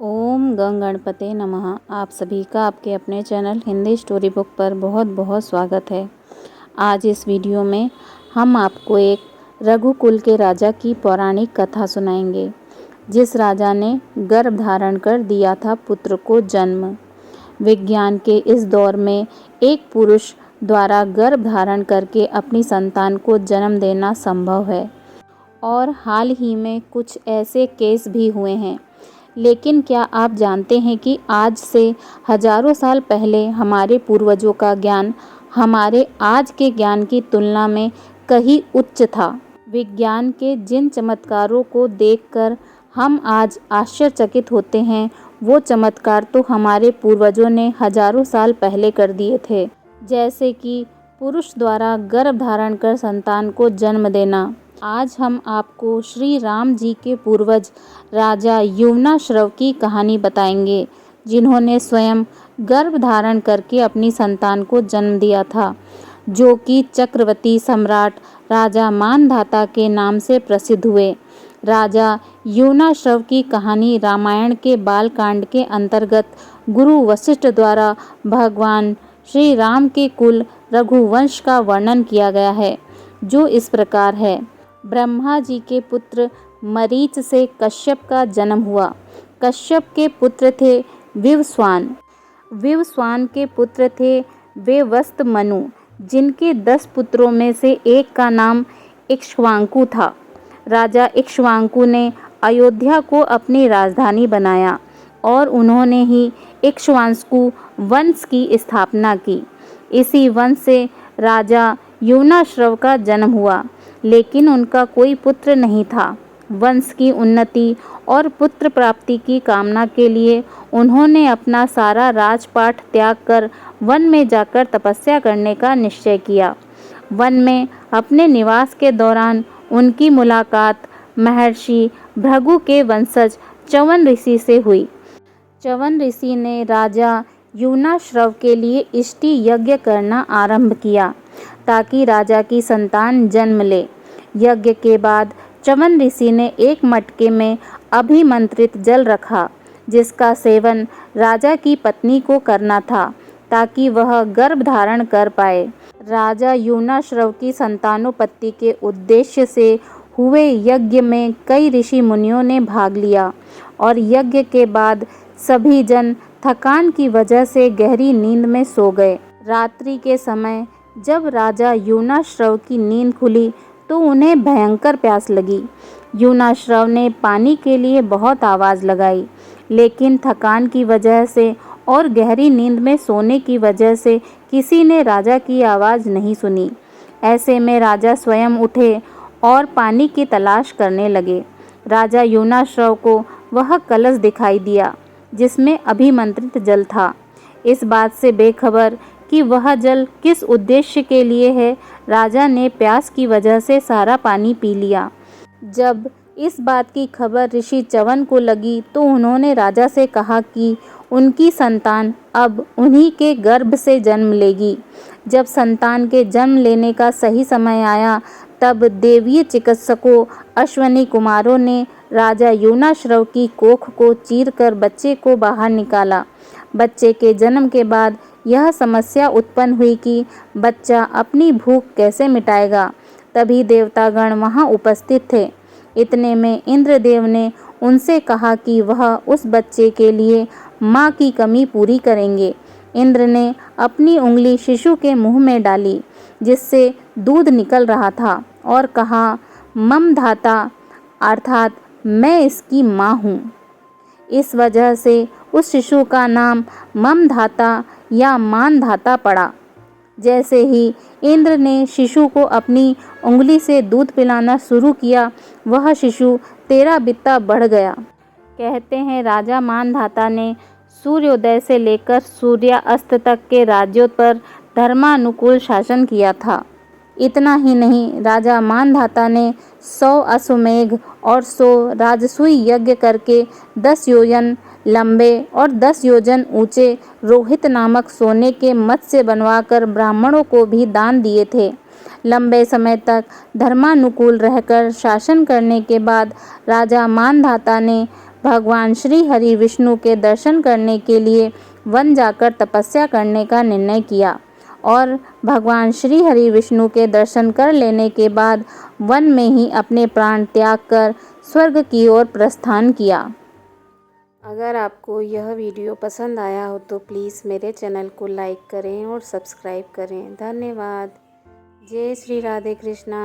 ओम गंग गणपते नमः। आप सभी का आपके अपने चैनल हिंदी स्टोरी बुक पर बहुत बहुत स्वागत है। आज इस वीडियो में हम आपको एक रघुकुल के राजा की पौराणिक कथा सुनाएंगे, जिस राजा ने गर्भ धारण कर दिया था पुत्र को जन्म। विज्ञान के इस दौर में एक पुरुष द्वारा गर्भ धारण करके अपनी संतान को जन्म देना संभव है और हाल ही में कुछ ऐसे केस भी हुए हैं। लेकिन क्या आप जानते हैं कि आज से हजारों साल पहले हमारे पूर्वजों का ज्ञान हमारे आज के ज्ञान की तुलना में कहीं उच्च था। विज्ञान के जिन चमत्कारों को देखकर हम आज आश्चर्यचकित होते हैं, वो चमत्कार तो हमारे पूर्वजों ने हजारों साल पहले कर दिए थे। जैसे कि पुरुष द्वारा गर्भ धारण कर संतान को जन्म देना। आज हम आपको श्री राम जी के पूर्वज राजा युवनाश्रव की कहानी बताएंगे, जिन्होंने स्वयं गर्भ धारण करके अपनी संतान को जन्म दिया था, जो कि चक्रवर्ती सम्राट राजा मानधाता के नाम से प्रसिद्ध हुए। राजा युवनाश्रव की कहानी रामायण के बालकांड के अंतर्गत गुरु वशिष्ठ द्वारा भगवान श्री राम के कुल रघुवंश का वर्णन किया गया है, जो इस प्रकार है। ब्रह्मा जी के पुत्र मरीच से कश्यप का जन्म हुआ। कश्यप के पुत्र थे विवस्वान। विवस्वान के पुत्र थे वेवस्त मनु, जिनके 10 पुत्रों में से एक का नाम इक्ष्वाकु था। राजा इक्ष्वाकु ने अयोध्या को अपनी राजधानी बनाया और उन्होंने ही इक्ष्वाकु वंश की स्थापना की। इसी वंश से राजा युवनाश्रव का जन्म हुआ, लेकिन उनका कोई पुत्र नहीं था। वंश की उन्नति और पुत्र प्राप्ति की कामना के लिए उन्होंने अपना सारा राजपाट त्याग कर वन में जाकर तपस्या करने का निश्चय किया। वन में अपने निवास के दौरान उनकी मुलाकात महर्षि भृगु के वंशज च्यवन ऋषि से हुई। च्यवन ऋषि ने राजा युवनाश्रव के लिए इष्टि यज्ञ करना आरंभ किया, ताकि राजा की संतान जन्म ले। यज्ञ के बाद च्यवन ऋषि ने एक मटके में अभिमंत्रित जल रखा, जिसका सेवन राजा की पत्नी को करना था, ताकि वह गर्भ धारण कर पाए। राजा युवनाश्रव की संतानोत्पत्ति के उद्देश्य से हुए यज्ञ में कई ऋषि मुनियों ने भाग लिया और यज्ञ के बाद सभी जन थकान की वजह से गहरी नींद में सो गए। रात्रि के समय जब राजा युवनाश्रव की नींद खुली तो उन्हें भयंकर प्यास लगी। युवनाश्रव ने पानी के लिए बहुत आवाज़ लगाई, लेकिन थकान की वजह से और गहरी नींद में सोने की वजह से किसी ने राजा की आवाज़ नहीं सुनी। ऐसे में राजा स्वयं उठे और पानी की तलाश करने लगे। राजा युवनाश्रव को वह कलश दिखाई दिया, जिसमें अभिमंत्रित जल था। इस बात से बेखबर कि वह जल किस उद्देश्य के लिए है, राजा ने प्यास की वजह से सारा पानी पी लिया। जब इस बात की खबर ऋषि च्यवन को लगी तो उन्होंने राजा से कहा कि उनकी संतान अब उन्हीं के गर्भ से जन्म लेगी। जब संतान के जन्म लेने का सही समय आया, तब देवीय चिकित्सकों अश्वनी कुमारों ने राजा युवनाश्रव की कोख को चीरकर बच्चे को बाहर निकाला। बच्चे के जन्म के बाद यह समस्या उत्पन्न हुई कि बच्चा अपनी भूख कैसे मिटाएगा। तभी देवतागण वहां उपस्थित थे। इतने में इंद्रदेव ने उनसे कहा कि वह उस बच्चे के लिए माँ की कमी पूरी करेंगे। इंद्र ने अपनी उंगली शिशु के मुंह में डाली, जिससे दूध निकल रहा था, और कहा, मम धाता, अर्थात मैं इसकी माँ हूँ। इस वजह से उस शिशु का नाम ममधाता या मानधाता पड़ा। जैसे ही इंद्र ने शिशु को अपनी उंगली से दूध पिलाना शुरू किया, वह शिशु 13 बित्ता बढ़ गया। कहते हैं राजा मानधाता ने सूर्योदय से लेकर सूर्यास्त तक के राज्यों पर धर्मानुकूल शासन किया था। इतना ही नहीं, राजा मानधाता ने 100 अश्वमेघ और 100 राजसूय यज्ञ करके 10 योजन लंबे और 10 योजन ऊंचे रोहित नामक सोने के मत्स्य बनवाकर ब्राह्मणों को भी दान दिए थे। लंबे समय तक धर्मानुकूल रहकर शासन करने के बाद राजा मानधाता ने भगवान श्री हरि विष्णु के दर्शन करने के लिए वन जाकर तपस्या करने का निर्णय किया और भगवान श्री हरि विष्णु के दर्शन कर लेने के बाद वन में ही अपने प्राण त्याग कर स्वर्ग की ओर प्रस्थान किया। अगर आपको यह वीडियो पसंद आया हो तो प्लीज़ मेरे चैनल को लाइक करें और सब्सक्राइब करें। धन्यवाद। जय श्री राधे कृष्णा।